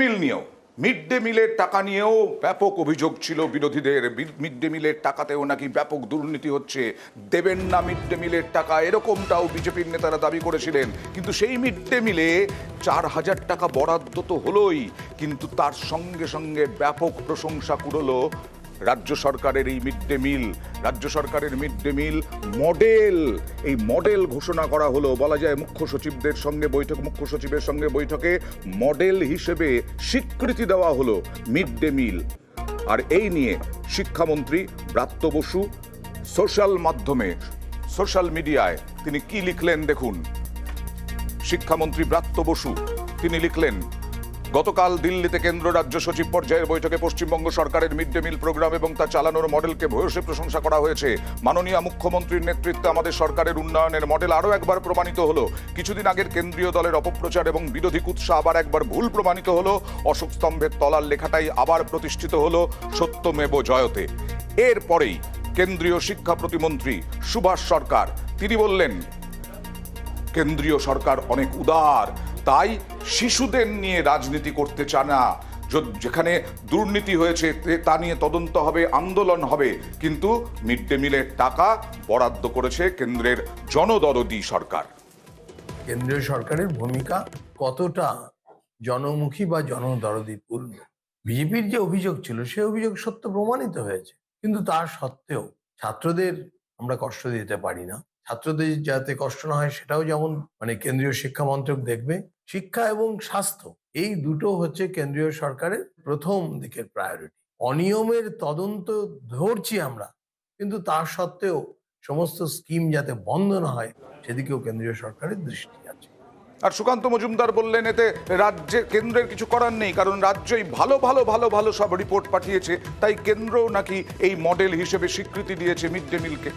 মিল নিয়েও, mid day মিলের টাকা নিয়েও ব্যাপক অভিযোগ ছিল বিরোধীদের। মিড ডে মিলের টাকাতেও নাকি ব্যাপক দুর্নীতি হচ্ছে, দেবেন না মিড ডে মিলের টাকা, এরকমটাও বিজেপির নেতারা দাবি করেছিলেন। কিন্তু সেই মিড ডে মিলে 4,000 টাকা বরাদ্দ তো হলোই, কিন্তু তার সঙ্গে সঙ্গে ব্যাপক প্রশংসা কুড়লো রাজ্য সরকারের এই মিড ডে মিল। রাজ্য সরকারের মিড ডে মিল মডেল, এই মডেল ঘোষণা করা হলো। বলা যায় মুখ্য সচিবের সঙ্গে বৈঠকে মডেল হিসেবে স্বীকৃতি দেওয়া হলো মিড ডে মিল। আর এই নিয়ে শিক্ষামন্ত্রী ব্রাত্য বসু সোশ্যাল মাধ্যমে, সোশ্যাল মিডিয়ায় তিনি কি লিখলেন দেখুন। শিক্ষামন্ত্রী ব্রাত্য বসু তিনি লিখলেন, গতকাল দিল্লিতে কেন্দ্র রাজ্য সচিব পর্যায়ের বৈঠকে পশ্চিমবঙ্গ সরকারের মিড ডে মিল প্রোগ্রাম এবং তা চালানোর মডেলকে ভূয়সী প্রশংসা করা হয়েছে। মাননীয় মুখ্যমন্ত্রীর নেতৃত্বে আমাদের সরকারের উন্নয়নের মডেল আরও একবার প্রমাণিত হলো। কিছুদিন আগের কেন্দ্রীয় দলের অপপ্রচার এবং বিরোধী কুৎসা আবার একবার ভুল প্রমাণিত হলো। অশোক স্তম্ভের তলার লেখাটাই আবার প্রতিষ্ঠিত হলো সত্যমেব জয়তে। এরপরেই কেন্দ্রীয় শিক্ষা প্রতিমন্ত্রী সুভাষ সরকার তিনি বললেন, কেন্দ্রীয় সরকার অনেক উদার, তাই শিশুদের নিয়ে রাজনীতি করতে চায় না। যেখানে দুর্নীতি হয়েছে তা নিয়ে তদন্ত হবে, আন্দোলন হবে, কিন্তু মিড ডে মিলের টাকা বরাদ্দ করেছে কেন্দ্রের জনদরদি সরকার। কেন্দ্রীয় সরকারের ভূমিকা কতটা জনমুখী বা জনদরদিপূর্ণ। বিজেপির যে অভিযোগ ছিল সে অভিযোগ সত্য প্রমাণিত হয়েছে, কিন্তু তার সত্ত্বেও ছাত্রদের আমরা কষ্ট দিতে পারি না। ছাত্রদের যাতে কষ্ট না হয় সেটাও যেমন কেন্দ্রীয় শিক্ষা মন্ত্রক দেখবে। শিক্ষা এবং স্বাস্থ্য এই দুটো হচ্ছে কেন্দ্রীয় সরকারের প্রথম দিকের প্রায়োরিটি। অনিয়মের তদন্ত ধরছি আমরা, কিন্তু তার সত্ত্বেও সমস্ত স্কিম যাতে বন্ধ না হয় সেদিকেও কেন্দ্রীয় সরকারের দৃষ্টি আছে। আর সুকান্ত মজুমদার বললেন, এতে রাজ্যের কেন্দ্রের কিছু করার নেই, কারণ রাজ্যই ভালো ভালো ভালো ভালো সব রিপোর্ট পাঠিয়েছে, তাই কেন্দ্র নাকি এই মডেল হিসেবে স্বীকৃতি দিয়েছে মিড ডে মিলকে।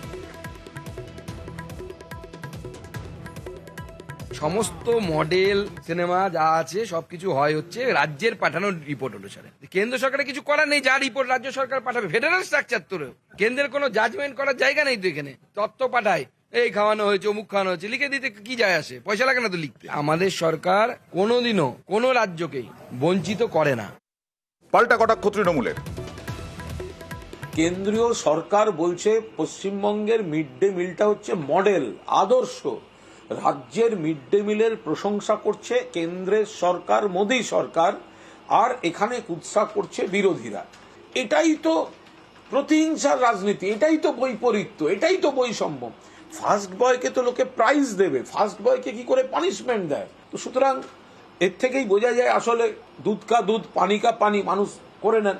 সমস্ত মডেল সিনেমা যা আছে সবকিছু হচ্ছে রাজ্যের পাঠানোর রিপোর্ট অনুসারে। কেন্দ্র সরকারের কিছু করার নেই, যা রিপোর্ট রাজ্য সরকার পাঠাবে। ফেডারেল স্ট্রাকচার তো, কেন্দ্রের কোনো জাজমেন্ট করার জায়গা নেই তো এখানে। তথ্য পাঠায়, এই খাওয়ানো হয়েছে, অমুক খাওয়ানো হয়েছে, লিখে দিতে কি যায় আসে? পয়সা লাগে না তো লিখতে। আমাদের সরকার কোনোদিনও কোনো রাজ্যকেই বঞ্চিত করে না। পাল্টা কটাক্ষ তৃণমূলের। কেন্দ্রীয় সরকার বলছে পশ্চিমবঙ্গের মিড ডে মিলটা হচ্ছে মডেল, আদর্শ। রাজ্যের মিড ডে মিলের প্রশংসা করছে কেন্দ্রের সরকার, মোদী সরকার, আর এখানে কুৎসা করছে বিরোধীরা। এটাই তো প্রতিহিংসার রাজনীতি, এটাই তো বৈপরীত্য, এটাই তো বৈষম্য। ফার্স্ট বয়কে তো লোকে প্রাইজ দেবে, ফার্স্ট বয়কে কি করে পানিশমেন্ট দেয়? তো সুতরাং এর থেকেই বোঝা যায় আসলে দুধ কা দুধ পানি কা পানি মানুষ করে নেন।